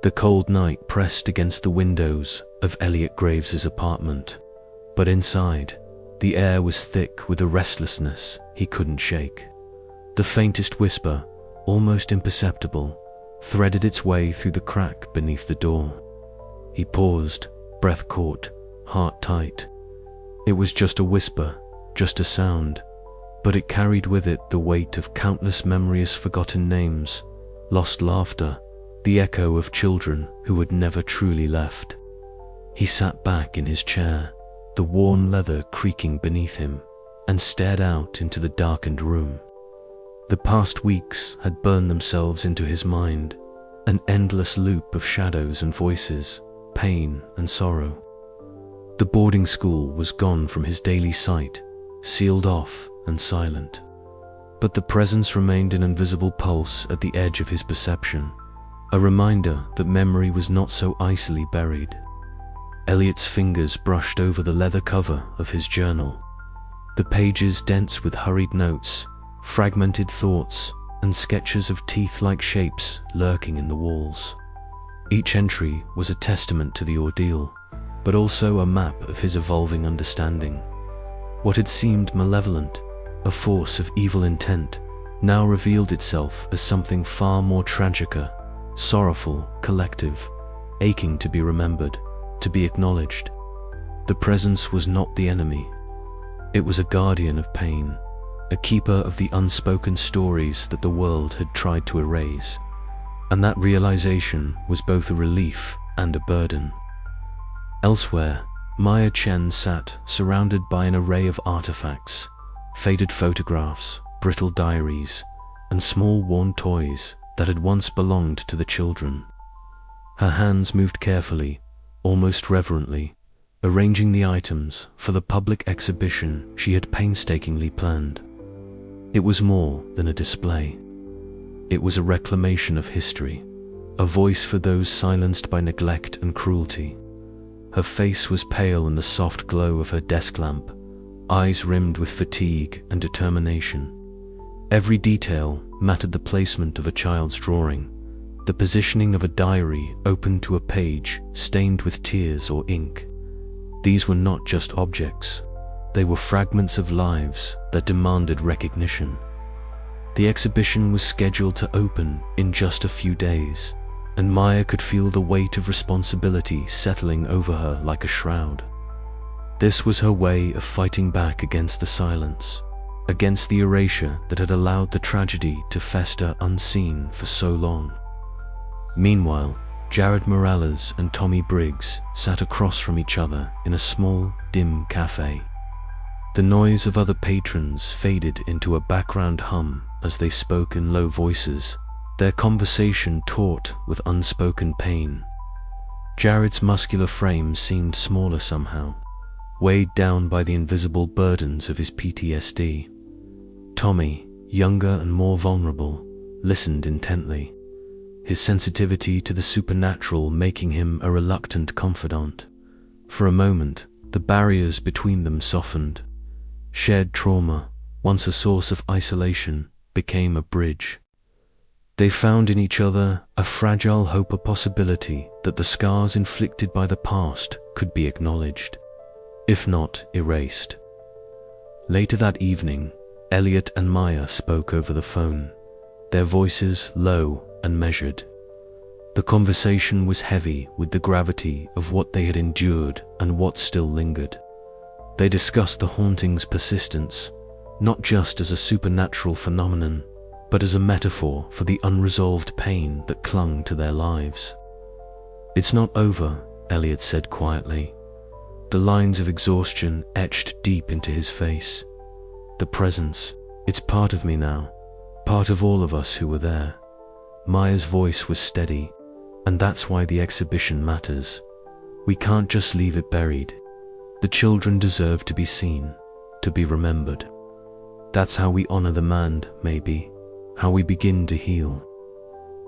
The cold night pressed against the windows of Elliot Graves's apartment, but inside, the air was thick with a restlessness he couldn't shake. The faintest whisper, almost imperceptible, threaded its way through the crack beneath the door. He paused, breath caught, heart tight. It was just a whisper, just a sound, but it carried with it the weight of countless memories, forgotten names, lost laughter, the echo of children who had never truly left. He sat back in his chair, the worn leather creaking beneath him, and stared out into the darkened room. The past weeks had burned themselves into his mind, an endless loop of shadows and voices, pain and sorrow. The boarding school was gone from his daily sight, sealed off and silent. But the presence remained an invisible pulse at the edge of his perception, a reminder that memory was not so icily buried. Elliot's fingers brushed over the leather cover of his journal, the pages dense with hurried notes, fragmented thoughts, and sketches of teeth-like shapes lurking in the walls. Each entry was a testament to the ordeal, but also a map of his evolving understanding. What had seemed malevolent, a force of evil intent, now revealed itself as something far more tragicer, sorrowful, collective, aching to be remembered, to be acknowledged. The presence was not the enemy. It was a guardian of pain, a keeper of the unspoken stories that the world had tried to erase. And that realization was both a relief and a burden. Elsewhere, Maya Chen sat surrounded by an array of artifacts, faded photographs, brittle diaries, and small worn toys that had once belonged to the children. Her hands moved carefully, almost reverently, arranging the items for the public exhibition she had painstakingly planned. It was more than a display. It was a reclamation of history, a voice for those silenced by neglect and cruelty. Her face was pale in the soft glow of her desk lamp, eyes rimmed with fatigue and determination. Every detail mattered: the placement of a child's drawing, the positioning of a diary open to a page stained with tears or ink. These were not just objects, they were fragments of lives that demanded recognition. The exhibition was scheduled to open in just a few days, and Maya could feel the weight of responsibility settling over her like a shroud. This was her way of fighting back against the silence, against the erasure that had allowed the tragedy to fester unseen for so long. Meanwhile, Jared Morales and Tommy Briggs sat across from each other in a small, dim cafe. The noise of other patrons faded into a background hum as they spoke in low voices, their conversation taut with unspoken pain. Jared's muscular frame seemed smaller somehow, weighed down by the invisible burdens of his PTSD. Tommy, younger and more vulnerable, listened intently, his sensitivity to the supernatural making him a reluctant confidant. For a moment, the barriers between them softened. Shared trauma, once a source of isolation, became a bridge. They found in each other a fragile hope, a possibility that the scars inflicted by the past could be acknowledged, if not erased. Later that evening, Elliot and Maya spoke over the phone, their voices low and measured. The conversation was heavy with the gravity of what they had endured and what still lingered. They discussed the haunting's persistence, not just as a supernatural phenomenon, but as a metaphor for the unresolved pain that clung to their lives. "It's not over," Elliot said quietly. The lines of exhaustion etched deep into his face. "The presence, it's part of me now, part of all of us who were there." Maya's voice was steady, and that's why the exhibition matters. We can't just leave it buried. The children deserve to be seen, to be remembered. That's how we honor the man, maybe, how we begin to heal.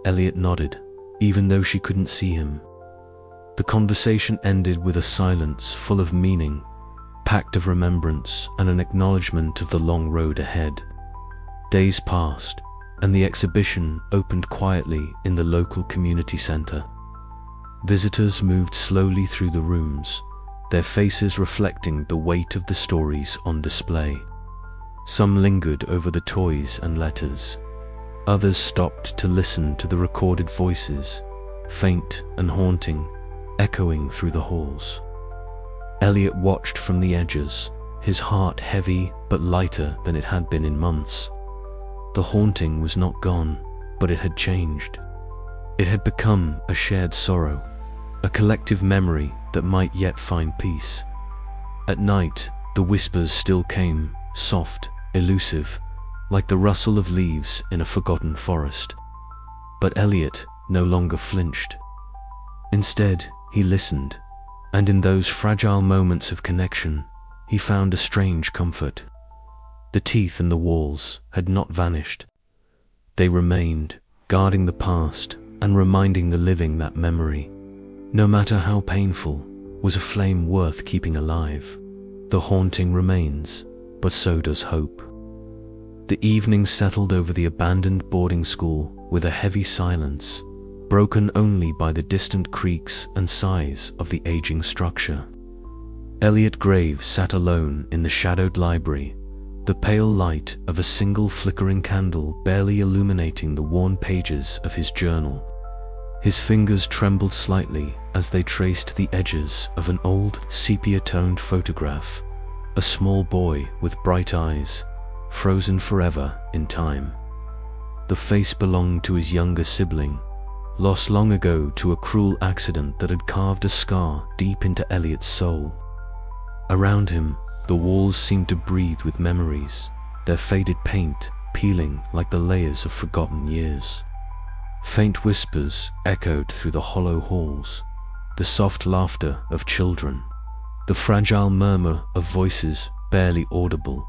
Elliot nodded, even though she couldn't see him. The conversation ended with a silence full of meaning, packed of remembrance and an acknowledgement of the long road ahead. Days passed, and the exhibition opened quietly in the local community center. Visitors moved slowly through the rooms, their faces reflecting the weight of the stories on display. Some lingered over the toys and letters. Others stopped to listen to the recorded voices, faint and haunting, echoing through the halls. Elliot watched from the edges, his heart heavy but lighter than it had been in months. The haunting was not gone, but it had changed. It had become a shared sorrow, a collective memory that might yet find peace. At night, the whispers still came, soft, elusive, like the rustle of leaves in a forgotten forest. But Elliot no longer flinched. Instead, he listened, and in those fragile moments of connection, he found a strange comfort. The teeth in the walls had not vanished. They remained, guarding the past and reminding the living that memory, no matter how painful, was a flame worth keeping alive. The haunting remains, but so does hope. The evening settled over the abandoned boarding school with a heavy silence, broken only by the distant creaks and sighs of the aging structure. Elliot Graves sat alone in the shadowed library, the pale light of a single flickering candle barely illuminating the worn pages of his journal. His fingers trembled slightly as they traced the edges of an old sepia-toned photograph, a small boy with bright eyes, frozen forever in time. The face belonged to his younger sibling, lost long ago to a cruel accident that had carved a scar deep into Elliot's soul. Around him, the walls seemed to breathe with memories, their faded paint peeling like the layers of forgotten years. Faint whispers echoed through the hollow halls, the soft laughter of children, the fragile murmur of voices barely audible,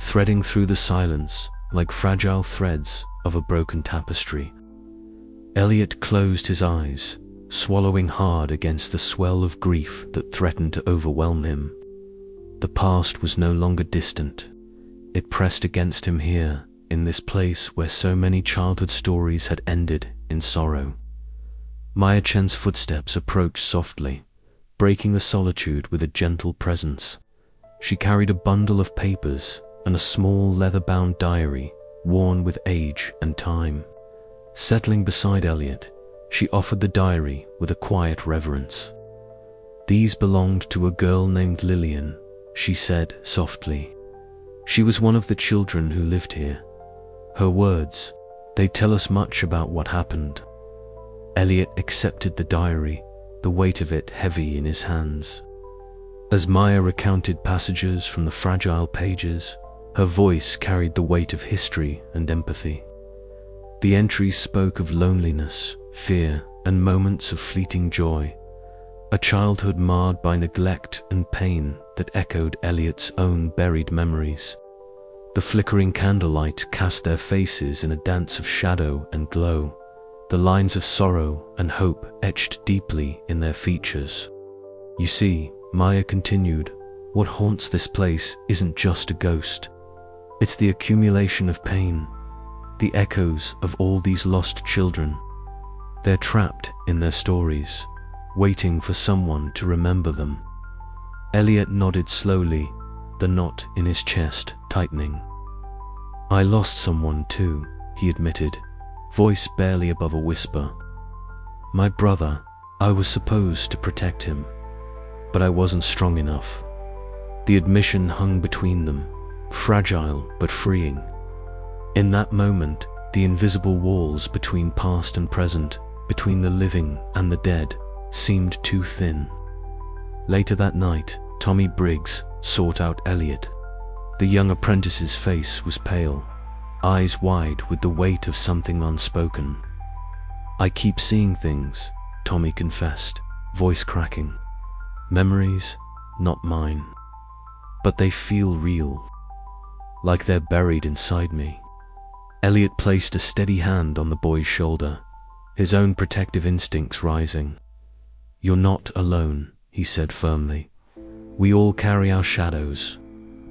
threading through the silence like fragile threads of a broken tapestry. Elliot closed his eyes, swallowing hard against the swell of grief that threatened to overwhelm him. The past was no longer distant. It pressed against him here, in this place where so many childhood stories had ended in sorrow. Maya Chen's footsteps approached softly, breaking the solitude with a gentle presence. She carried a bundle of papers and a small leather-bound diary, worn with age and time. Settling beside Elliot, she offered the diary with a quiet reverence. "These belonged to a girl named Lillian," she said softly. "She was one of the children who lived here. Her words, they tell us much about what happened." Elliot accepted the diary, the weight of it heavy in his hands. As Maya recounted passages from the fragile pages, her voice carried the weight of history and empathy. The entries spoke of loneliness, fear, and moments of fleeting joy, a childhood marred by neglect and pain that echoed Elliot's own buried memories. The flickering candlelight cast their faces in a dance of shadow and glow, the lines of sorrow and hope etched deeply in their features. "You see," Maya continued, "what haunts this place isn't just a ghost. It's the accumulation of pain, the echoes of all these lost children. They're trapped in their stories, waiting for someone to remember them." Elliot nodded slowly, the knot in his chest tightening. "I lost someone too," he admitted, voice barely above a whisper. "My brother. I was supposed to protect him, but I wasn't strong enough." The admission hung between them, fragile but freeing. In that moment, the invisible walls between past and present, between the living and the dead, seemed too thin. Later that night, Tommy Briggs sought out Elliot. The young apprentice's face was pale, eyes wide with the weight of something unspoken. "I keep seeing things," Tommy confessed, voice cracking. "Memories, not mine. But they feel real, like they're buried inside me." Elliot placed a steady hand on the boy's shoulder, his own protective instincts rising. "You're not alone," he said firmly. "We all carry our shadows,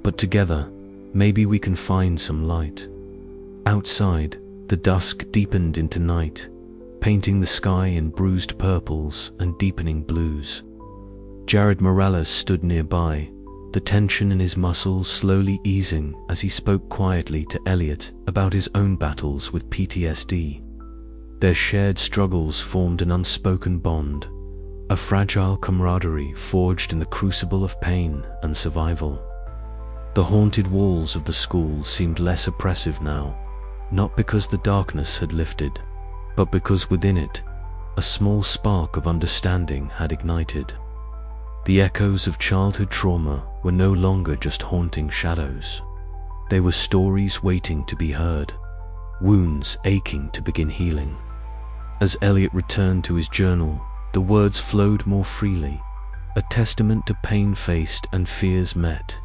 but together, maybe we can find some light." Outside, the dusk deepened into night, painting the sky in bruised purples and deepening blues. Jared Morales stood nearby, the tension in his muscles slowly easing as he spoke quietly to Elliot about his own battles with PTSD. Their shared struggles formed an unspoken bond, a fragile camaraderie forged in the crucible of pain and survival. The haunted walls of the school seemed less oppressive now, not because the darkness had lifted, but because within it, a small spark of understanding had ignited. The echoes of childhood trauma were no longer just haunting shadows. They were stories waiting to be heard, wounds aching to begin healing. As Elliot returned to his journal, the words flowed more freely, a testament to pain faced and fears met.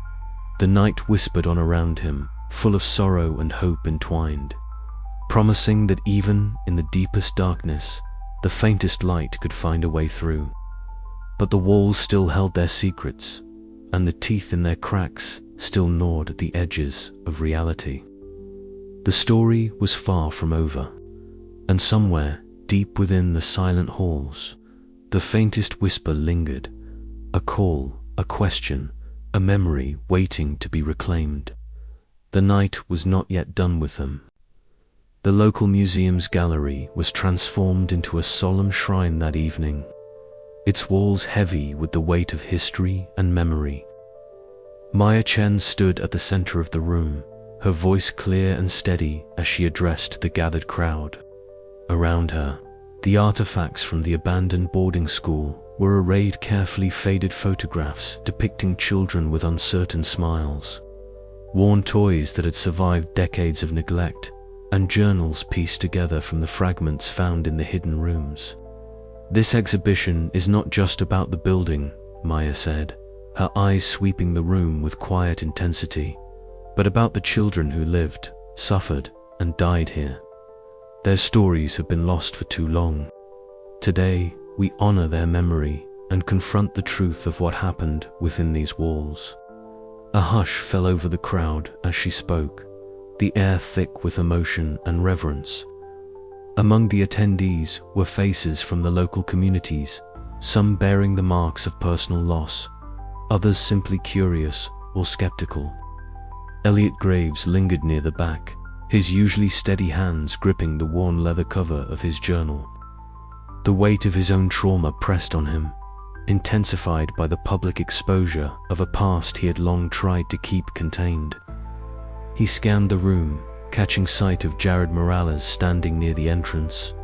The night whispered on around him, full of sorrow and hope entwined, promising that even in the deepest darkness, the faintest light could find a way through. But the walls still held their secrets, and the teeth in their cracks still gnawed at the edges of reality. The story was far from over, and somewhere deep within the silent halls, the faintest whisper lingered, a call, a question, a memory waiting to be reclaimed. The night was not yet done with them. The local museum's gallery was transformed into a solemn shrine that evening, its walls heavy with the weight of history and memory. Maya Chen stood at the center of the room, her voice clear and steady as she addressed the gathered crowd. Around her, the artifacts from the abandoned boarding school were arrayed carefully faded photographs depicting children with uncertain smiles, worn toys that had survived decades of neglect, and journals pieced together from the fragments found in the hidden rooms. This exhibition is not just about the building, Maya said, her eyes sweeping the room with quiet intensity, but about the children who lived, suffered, and died here. Their stories have been lost for too long. Today, we honor their memory and confront the truth of what happened within these walls. A hush fell over the crowd as she spoke, the air thick with emotion and reverence. Among the attendees were faces from the local communities, some bearing the marks of personal loss, others simply curious or skeptical. Elliot Graves lingered near the back, his usually steady hands gripping the worn leather cover of his journal. The weight of his own trauma pressed on him, intensified by the public exposure of a past he had long tried to keep contained. He scanned the room, catching sight of Jared Morales standing near the entrance,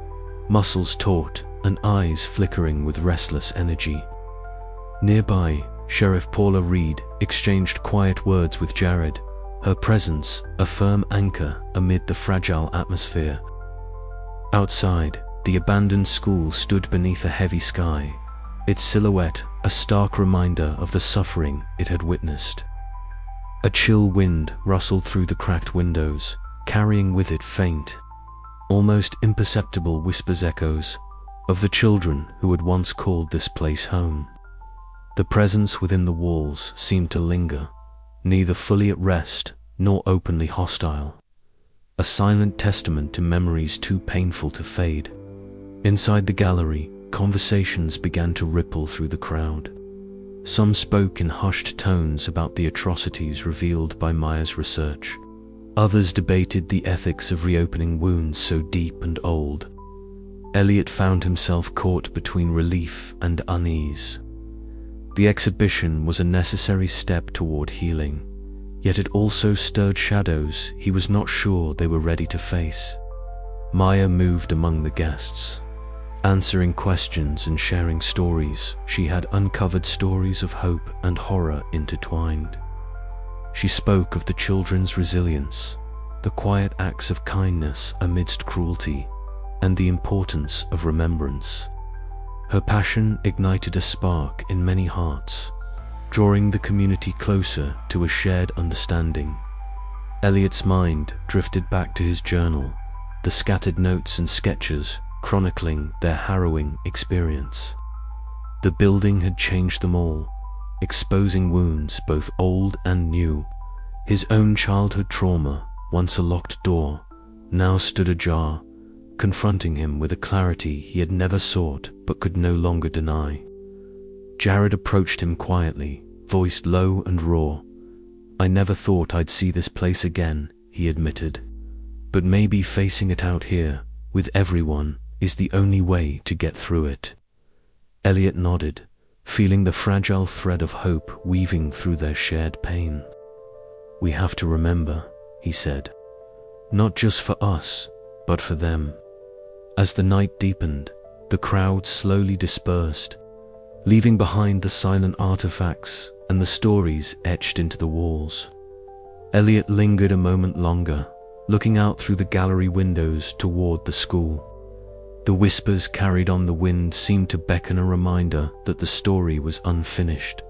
muscles taut and eyes flickering with restless energy. Nearby, Sheriff Paula Reed exchanged quiet words with Jared, her presence a firm anchor amid the fragile atmosphere. Outside, the abandoned school stood beneath a heavy sky, its silhouette a stark reminder of the suffering it had witnessed. A chill wind rustled through the cracked windows, carrying with it faint, almost imperceptible whispers echoes of the children who had once called this place home. The presence within the walls seemed to linger, neither fully at rest nor openly hostile, a silent testament to memories too painful to fade. Inside the gallery, conversations began to ripple through the crowd. Some spoke in hushed tones about the atrocities revealed by Maya's research. Others debated the ethics of reopening wounds so deep and old. Elliot found himself caught between relief and unease. The exhibition was a necessary step toward healing, yet it also stirred shadows he was not sure they were ready to face. Maya moved among the guests, answering questions and sharing stories. She had uncovered stories of hope and horror intertwined. She spoke of the children's resilience, the quiet acts of kindness amidst cruelty, and the importance of remembrance. Her passion ignited a spark in many hearts, drawing the community closer to a shared understanding. Elliot's mind drifted back to his journal, the scattered notes and sketches chronicling their harrowing experience. The building had changed them all, exposing wounds both old and new. His own childhood trauma, once a locked door, now stood ajar, confronting him with a clarity he had never sought but could no longer deny. Jared approached him quietly, voiced low and raw. "I never thought I'd see this place again," he admitted. "But maybe facing it out here, with everyone, is the only way to get through it." Elliot nodded, feeling the fragile thread of hope weaving through their shared pain. "We have to remember," he said. "Not just for us, but for them." As the night deepened, the crowd slowly dispersed, leaving behind the silent artifacts and the stories etched into the walls. Elliot lingered a moment longer, looking out through the gallery windows toward the school. The whispers carried on the wind seemed to beckon a reminder that the story was unfinished,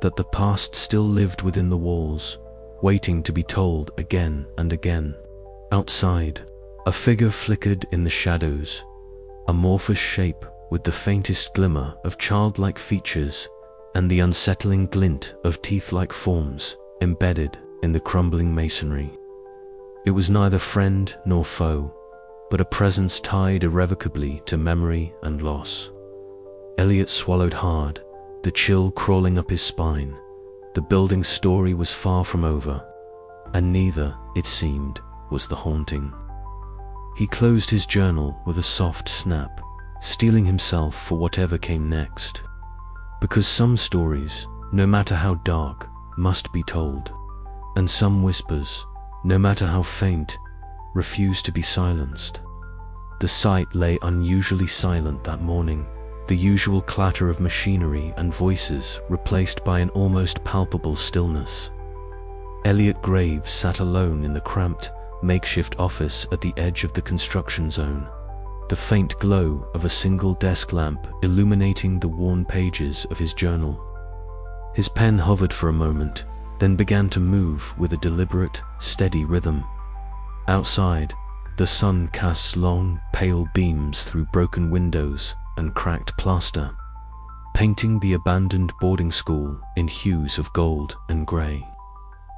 that the past still lived within the walls, waiting to be told again and again. Outside, a figure flickered in the shadows, amorphous shape with the faintest glimmer of childlike features and the unsettling glint of teeth-like forms embedded in the crumbling masonry. It was neither friend nor foe, but a presence tied irrevocably to memory and loss. Elliot swallowed hard, the chill crawling up his spine. The building's story was far from over, and neither, it seemed, was the haunting. He closed his journal with a soft snap, steeling himself for whatever came next. Because some stories, no matter how dark, must be told, and some whispers, no matter how faint, refuse to be silenced. The site lay unusually silent that morning, the usual clatter of machinery and voices replaced by an almost palpable stillness. Elliot Graves sat alone in the cramped, makeshift office at the edge of the construction zone, the faint glow of a single desk lamp illuminating the worn pages of his journal. His pen hovered for a moment, then began to move with a deliberate, steady rhythm. Outside, the sun casts long, pale beams through broken windows and cracked plaster, painting the abandoned boarding school in hues of gold and grey.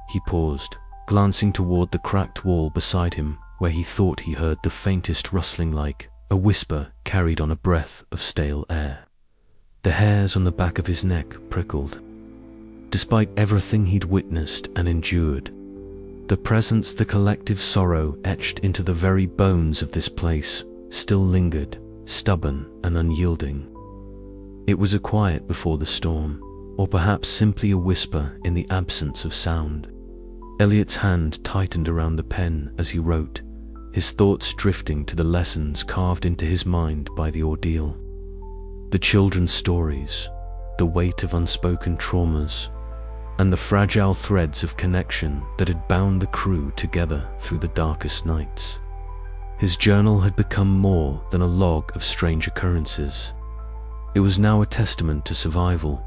He paused, glancing toward the cracked wall beside him, where he thought he heard the faintest rustling like a whisper carried on a breath of stale air. The hairs on the back of his neck prickled. Despite everything he'd witnessed and endured, the presence, the collective sorrow etched into the very bones of this place, still lingered, stubborn and unyielding. It was a quiet before the storm, or perhaps simply a whisper in the absence of sound. Elliot's hand tightened around the pen as he wrote, his thoughts drifting to the lessons carved into his mind by the ordeal. The children's stories, the weight of unspoken traumas, and the fragile threads of connection that had bound the crew together through the darkest nights. His journal had become more than a log of strange occurrences. It was now a testament to survival,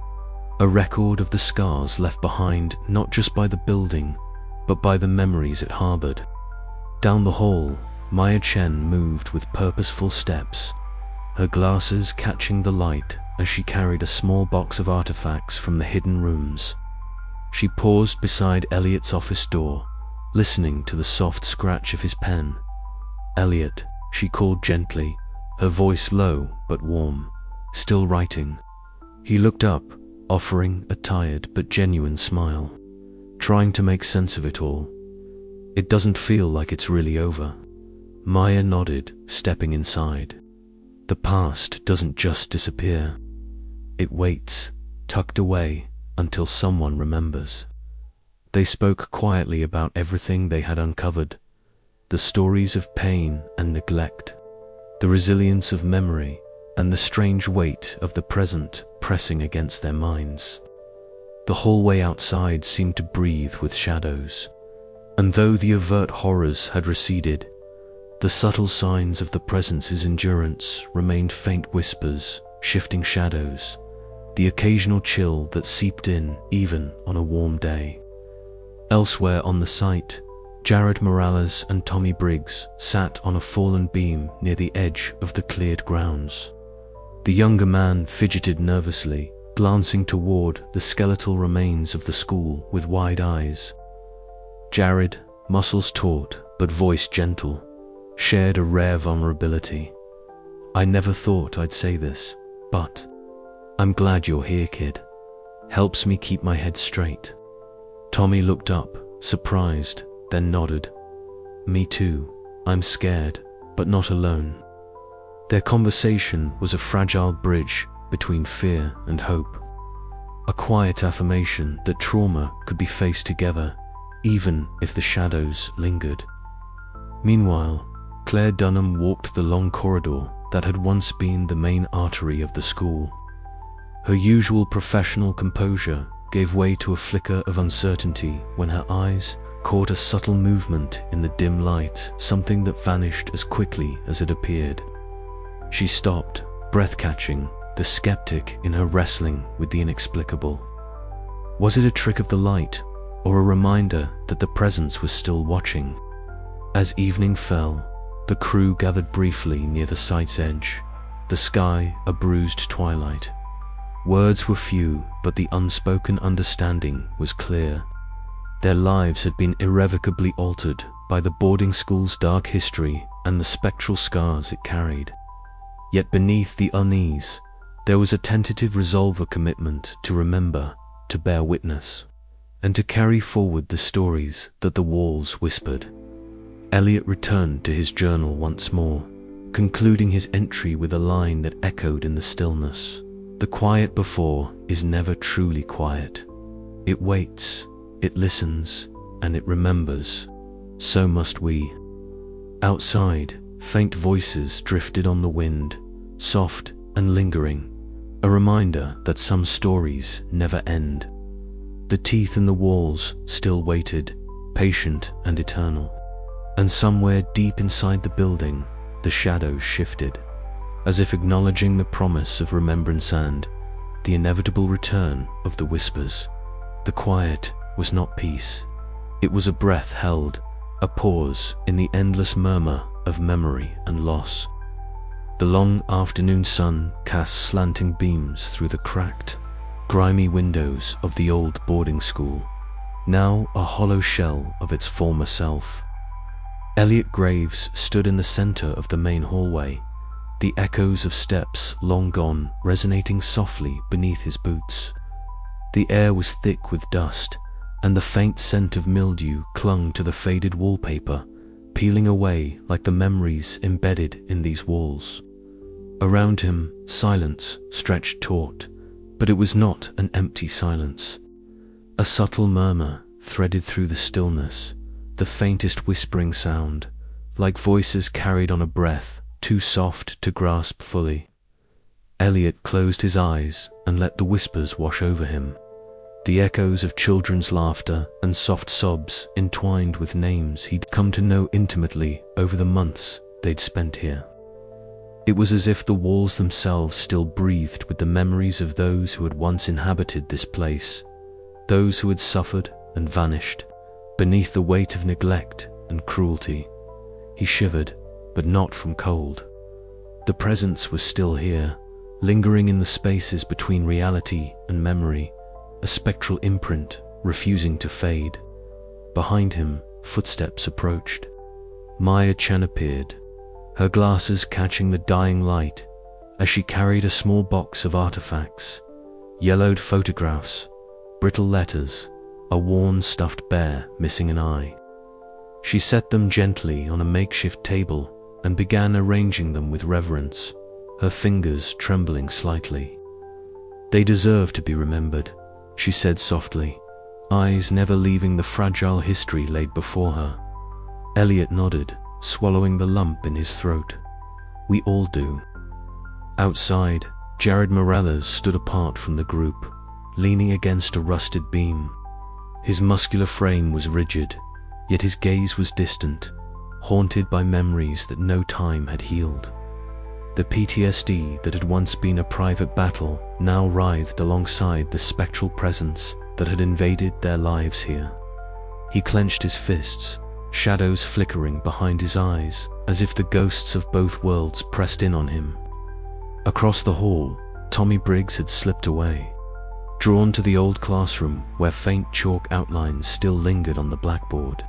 a record of the scars left behind not just by the building, but by the memories it harbored. Down the hall, Maya Chen moved with purposeful steps, her glasses catching the light as she carried a small box of artifacts from the hidden rooms. She paused beside Elliot's office door, listening to the soft scratch of his pen. "Elliot," she called gently, her voice low but warm. "Still writing?" He looked up, offering a tired but genuine smile, trying to make sense of it all. "It doesn't feel like it's really over." Maya nodded, stepping inside. "The past doesn't just disappear. It waits, tucked away, until someone remembers." They spoke quietly about everything they had uncovered, the stories of pain and neglect, the resilience of memory, and the strange weight of the present pressing against their minds. The hallway outside seemed to breathe with shadows, and though the overt horrors had receded, the subtle signs of the presence's endurance remained, faint whispers, shifting shadows, the occasional chill that seeped in even on a warm day. Elsewhere on the site, Jared Morales and Tommy Briggs sat on a fallen beam near the edge of the cleared grounds. The younger man fidgeted nervously, glancing toward the skeletal remains of the school with wide eyes. Jared, muscles taut but voice gentle, shared a rare vulnerability. "I never thought I'd say this, but I'm glad you're here, kid. Helps me keep my head straight." Tommy looked up, surprised, then nodded. "Me too. I'm scared, but not alone." Their conversation was a fragile bridge between fear and hope. A quiet affirmation that trauma could be faced together, even if the shadows lingered. Meanwhile, Claire Dunham walked the long corridor that had once been the main artery of the school. Her usual professional composure gave way to a flicker of uncertainty when her eyes caught a subtle movement in the dim light, something that vanished as quickly as it appeared. She stopped, breath-catching, the skeptic in her wrestling with the inexplicable. Was it a trick of the light, or a reminder that the presence was still watching? As evening fell, the crew gathered briefly near the site's edge, the sky a bruised twilight. Words were few, but the unspoken understanding was clear. Their lives had been irrevocably altered by the boarding school's dark history and the spectral scars it carried. Yet beneath the unease, there was a tentative resolve, a commitment to remember, to bear witness, and to carry forward the stories that the walls whispered. Elliot returned to his journal once more, concluding his entry with a line that echoed in the stillness. "The quiet before is never truly quiet. It waits, it listens, and it remembers. So must we." Outside, faint voices drifted on the wind, soft and lingering, a reminder that some stories never end. The teeth in the walls still waited, patient and eternal. And somewhere deep inside the building, the shadows shifted, as if acknowledging the promise of remembrance and the inevitable return of the whispers. The quiet was not peace. It was a breath held, a pause in the endless murmur of memory and loss. The long afternoon sun cast slanting beams through the cracked, grimy windows of the old boarding school, now a hollow shell of its former self. Elliot Graves stood in the center of the main hallway, the echoes of steps long gone resonating softly beneath his boots. The air was thick with dust, and the faint scent of mildew clung to the faded wallpaper, peeling away like the memories embedded in these walls. Around him, silence stretched taut, but it was not an empty silence. A subtle murmur threaded through the stillness, the faintest whispering sound, like voices carried on a breath too soft to grasp fully. Elliot closed his eyes and let the whispers wash over him, the echoes of children's laughter and soft sobs entwined with names he'd come to know intimately over the months they'd spent here. It was as if the walls themselves still breathed with the memories of those who had once inhabited this place, those who had suffered and vanished beneath the weight of neglect and cruelty. He shivered, but not from cold. The presence was still here, lingering in the spaces between reality and memory, a spectral imprint refusing to fade. Behind him, footsteps approached. Maya Chen appeared, her glasses catching the dying light as she carried a small box of artifacts, yellowed photographs, brittle letters, a worn stuffed bear missing an eye. She set them gently on a makeshift table and began arranging them with reverence, her fingers trembling slightly. "They deserve to be remembered," she said softly, eyes never leaving the fragile history laid before her. Elliot nodded, swallowing the lump in his throat. "We all do." Outside, Jared Morales stood apart from the group, leaning against a rusted beam. His muscular frame was rigid, yet his gaze was distant, haunted by memories that no time had healed. The PTSD that had once been a private battle now writhed alongside the spectral presence that had invaded their lives here. He clenched his fists, shadows flickering behind his eyes as if the ghosts of both worlds pressed in on him. Across the hall, Tommy Briggs had slipped away, drawn to the old classroom where faint chalk outlines still lingered on the blackboard.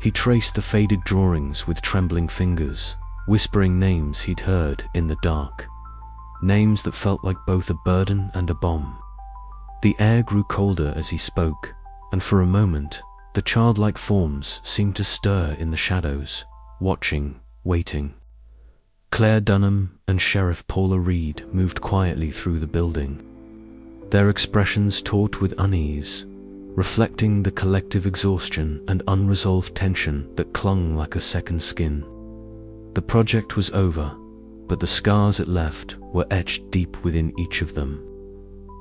He traced the faded drawings with trembling fingers, whispering names he'd heard in the dark. Names that felt like both a burden and a bomb. The air grew colder as he spoke, and for a moment, the childlike forms seemed to stir in the shadows, watching, waiting. Claire Dunham and Sheriff Paula Reed moved quietly through the building, their expressions taut with unease, reflecting the collective exhaustion and unresolved tension that clung like a second skin. The project was over, but the scars it left were etched deep within each of them.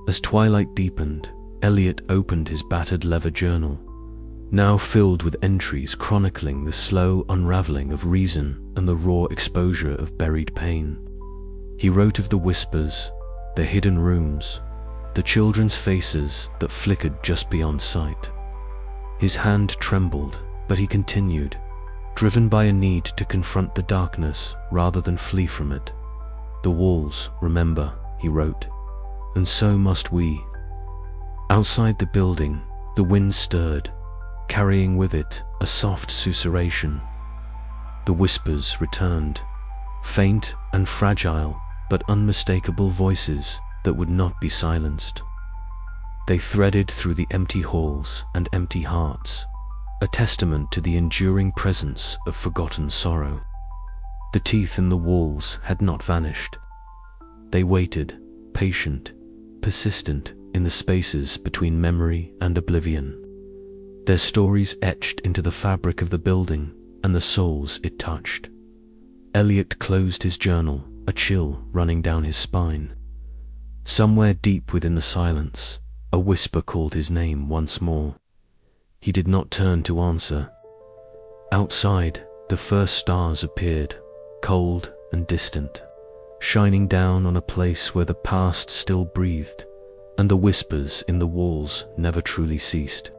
As twilight deepened, Elliot opened his battered leather journal, now filled with entries chronicling the slow unraveling of reason and the raw exposure of buried pain. He wrote of the whispers, the hidden rooms, the children's faces that flickered just beyond sight. His hand trembled, but he continued, driven by a need to confront the darkness rather than flee from it. "The walls, remember," he wrote, "and so must we." Outside the building, the wind stirred, carrying with it a soft susurration. The whispers returned, faint and fragile, but unmistakable voices that would not be silenced. They threaded through the empty halls and empty hearts, a testament to the enduring presence of forgotten sorrow. The teeth in the walls had not vanished. They waited, patient, persistent in the spaces between memory and oblivion. Their stories etched into the fabric of the building and the souls it touched. Elliot closed his journal, a chill running down his spine. Somewhere deep within the silence, a whisper called his name once more. He did not turn to answer. Outside, the first stars appeared, cold and distant, shining down on a place where the past still breathed, and the whispers in the walls never truly ceased.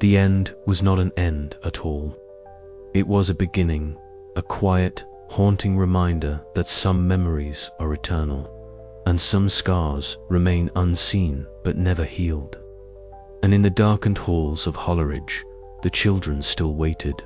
The end was not an end at all. It was a beginning, a quiet, haunting reminder that some memories are eternal, and some scars remain unseen but never healed. And in the darkened halls of Holleridge, the children still waited.